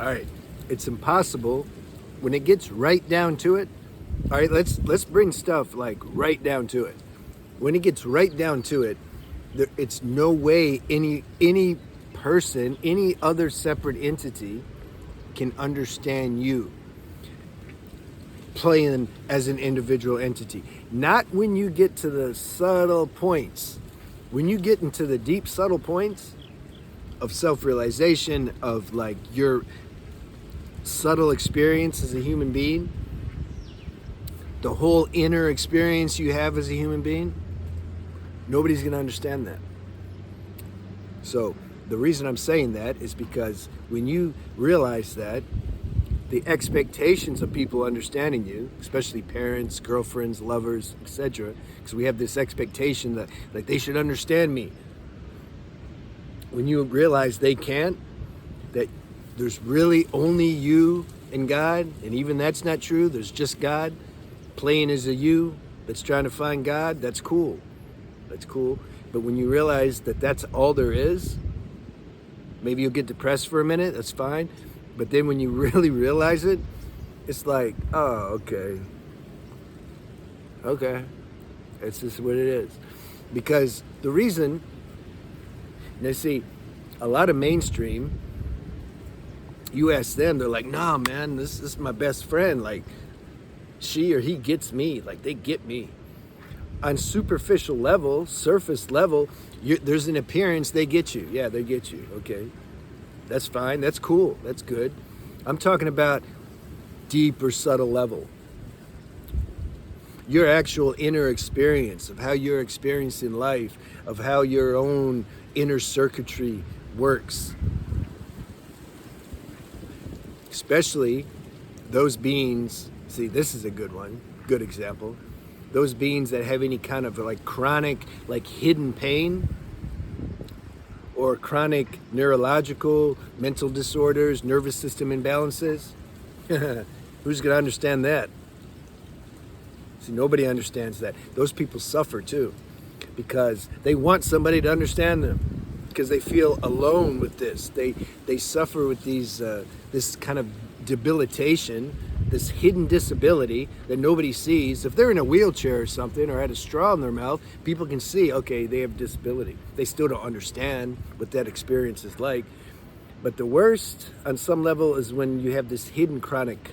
All right, it's impossible when it gets right down to it. All right, let's bring stuff like right down to it. When it gets right down to it, it's no way any person, any other separate entity can understand you playing as an individual entity. Not when you get to the subtle points. When you get into the deep subtle points of self-realization, of like your subtle experience as a human being, the whole inner experience you have as a human being, nobody's going to understand that. So the reason I'm saying that is because when you realize that, the expectations of people understanding you, especially parents, girlfriends, lovers, etc., because we have this expectation that like they should understand me. When you realize they can't, that there's really only you and God, and even that's not true, there's just God playing as a you that's trying to find God, that's cool. That's cool. But when you realize that that's all there is, maybe you'll get depressed for a minute, that's fine. But then when you really realize it, it's like, oh, okay. Okay. It's just what it is. Because the reason, now see, a lot of mainstream, you ask them, they're like, nah, man, this is my best friend. Like, she or he gets me. Like, they get me. On superficial level, surface level, there's an appearance they get you. Yeah, they get you. Okay. That's fine. That's cool. That's good. I'm talking about deep or subtle level. Your actual inner experience of how you're experiencing life, of how your own inner circuitry works. Especially those beings, see, this is a good one, good example. Those beings that have any kind of like chronic, like hidden pain, or chronic neurological, mental disorders, nervous system imbalances. Who's going to understand that? See, nobody understands that. Those people suffer too, because they want somebody to understand them, because they feel alone with this. They suffer with these this kind of debilitation, this hidden disability that nobody sees. If they're in a wheelchair or something, or had a straw in their mouth, people can see, okay, they have disability. They still don't understand what that experience is like. But the worst, on some level, is when you have this hidden chronic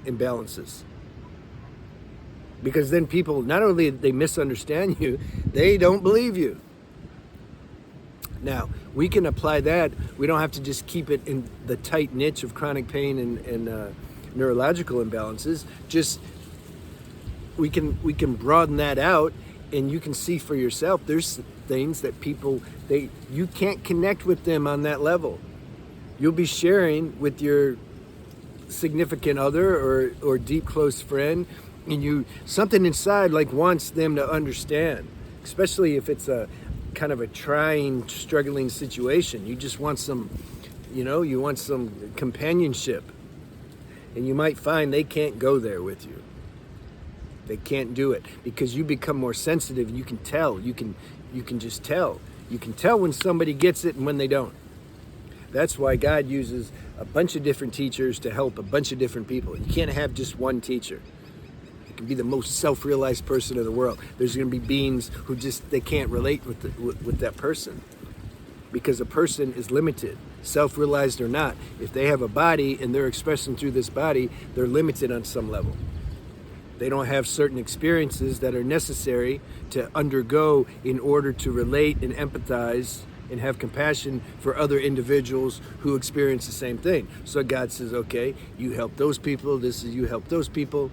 imbalances. Because then people, not only they misunderstand you, they don't believe you. Now, we can apply that. We don't have to just keep it in the tight niche of chronic pain and neurological imbalances. Just we can broaden that out, and you can see for yourself. There's things that people you can't connect with them on that level. You'll be sharing with your significant other or deep close friend, and something inside like wants them to understand, especially if it's a kind of a trying, struggling situation. You just want some, you want some companionship. And you might find they can't go there with you. They can't do it because you become more sensitive. You can tell. You can just tell. You can tell when somebody gets it and when they don't. That's why God uses a bunch of different teachers to help a bunch of different people. You can't have just one teacher. It can be the most self-realized person in the world. There's going to be beings who they can't relate with that person, because a person is limited, self-realized or not. If they have a body and they're expressing through this body, they're limited on some level. They don't have certain experiences that are necessary to undergo in order to relate and empathize and have compassion for other individuals who experience the same thing. So God says, okay, you help those people, you help those people.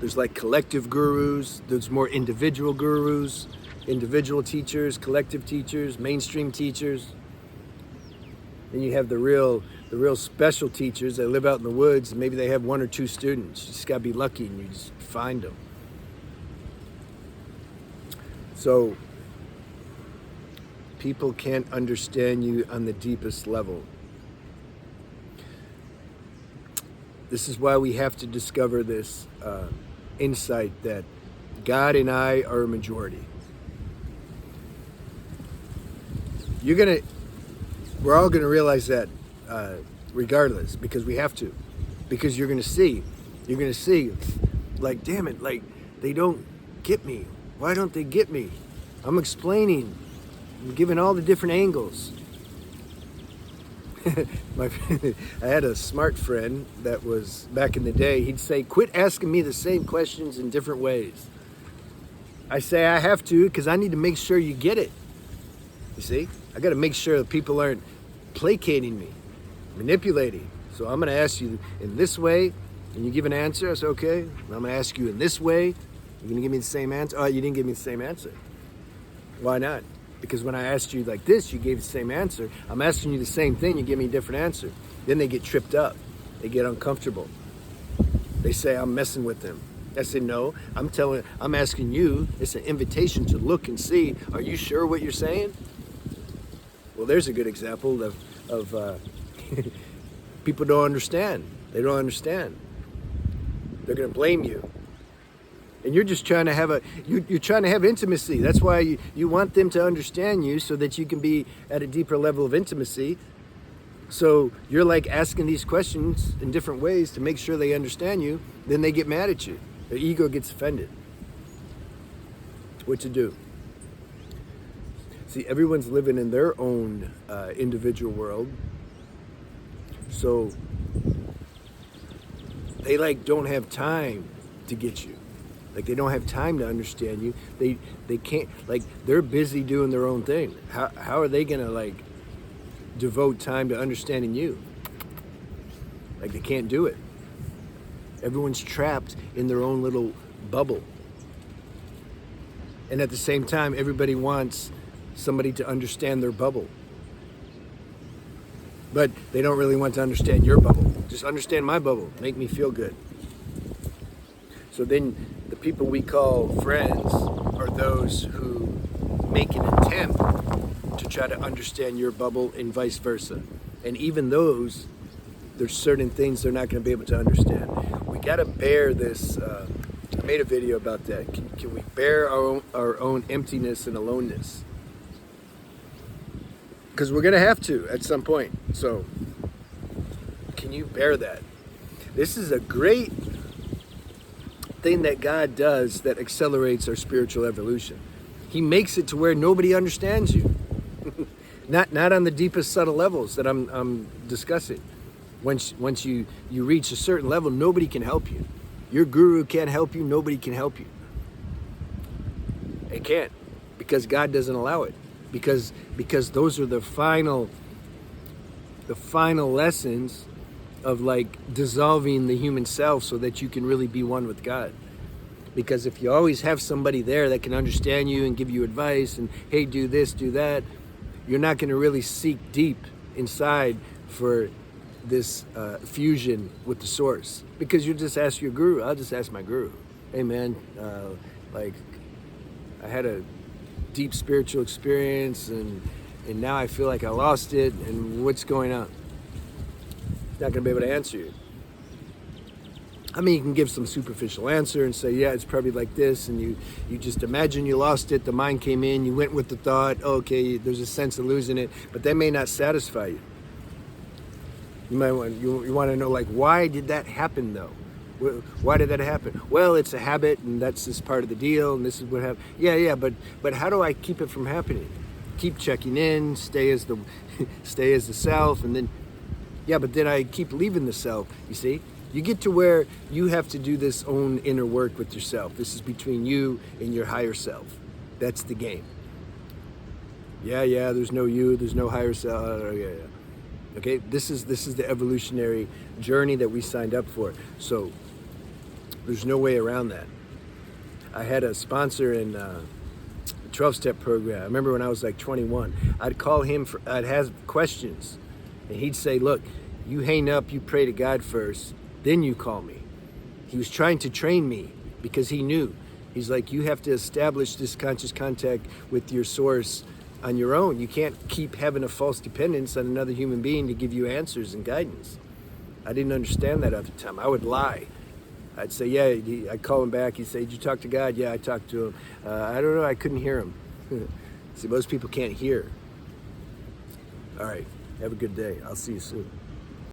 There's like collective gurus, there's more individual gurus, individual teachers, collective teachers, mainstream teachers. Then you have the real special teachers that live out in the woods, and maybe they have one or two students. You just gotta be lucky and you just find them. So people can't understand you on the deepest level. This is why we have to discover this insight that God and I are a majority. We're all gonna realize that regardless, because we have to. Because you're going to see, like, damn it, like, they don't get me. Why don't they get me? I'm explaining. I'm giving all the different angles. I had a smart friend that was, back in the day, he'd say, quit asking me the same questions in different ways. I say I have to because I need to make sure you get it. You see? I got to make sure that people aren't placating me, manipulating. So I'm going to ask you in this way, and you give an answer. I say, okay. I'm going to ask you in this way. You're going to give me the same answer. Oh, you didn't give me the same answer. Why not? Because when I asked you like this, you gave the same answer. I'm asking you the same thing, you give me a different answer. Then they get tripped up. They get uncomfortable. They say I'm messing with them. I say, no, I'm asking you, it's an invitation to look and see, are you sure what you're saying? Well, there's a good example of people don't understand. They don't understand. They're going to blame you. And you're just trying to have you're trying to have intimacy. That's why you want them to understand you so that you can be at a deeper level of intimacy. So you're like asking these questions in different ways to make sure they understand you. Then they get mad at you. Their ego gets offended. What to do? See, everyone's living in their own individual world. So they like don't have time to get you. Like they don't have time to understand you. They can't, like they're busy doing their own thing. How are they gonna like devote time to understanding you? Like they can't do it. Everyone's trapped in their own little bubble. And at the same time, everybody wants somebody to understand their bubble. But they don't really want to understand your bubble. Just understand my bubble. Make me feel good. So then the people we call friends are those who make an attempt to try to understand your bubble and vice versa. And even those, there's certain things they're not going to be able to understand. We got to bear this. I made a video about that. Can we bear our own emptiness and aloneness? Because we're going to have to at some point. So can you bear that? This is a great thing that God does that accelerates our spiritual evolution. He makes it to where nobody understands you. not on the deepest subtle levels that I'm discussing. Once you reach a certain level, nobody can help you. Your guru can't help you, nobody can help you. They can't, because God doesn't allow it. Because those are the final lessons of like dissolving the human self so that you can really be one with God. Because if you always have somebody there that can understand you and give you advice and, hey, do this, do that, you're not going to really seek deep inside for this fusion with the source. Because you just ask your guru. I'll just ask my guru. Hey man, like I had a deep spiritual experience and now I feel like I lost it, and what's going on? Not going to be able to answer you. I mean, you can give some superficial answer and say, yeah, it's probably like this, and you just imagine you lost it, the mind came in, you went with the thought, okay, there's a sense of losing it, but that may not satisfy you. You might want to know, like, why did that happen though? Why did that happen? Well, it's a habit, and that's just part of the deal, and this is what happened. Yeah, but how do I keep it from happening? Keep checking in, stay as the self, and then yeah, but then I keep leaving the self, you see? You get to where you have to do this own inner work with yourself. This is between you and your higher self. That's the game. Yeah, there's no you, there's no higher self. Yeah. Okay, this is the evolutionary journey that we signed up for. So there's no way around that. I had a sponsor in the 12-step program. I remember when I was like 21, I'd call him, I'd have questions. And he'd say, look, you hang up, you pray to God first, then you call me. He was trying to train me because he knew. He's like, you have to establish this conscious contact with your source on your own. You can't keep having a false dependence on another human being to give you answers and guidance. I didn't understand that at the time. I would lie. I'd say, yeah, I'd call him back. He'd say, did you talk to God? Yeah, I talked to him. I don't know, I couldn't hear him. See, most people can't hear. All right. Have a good day. I'll see you soon.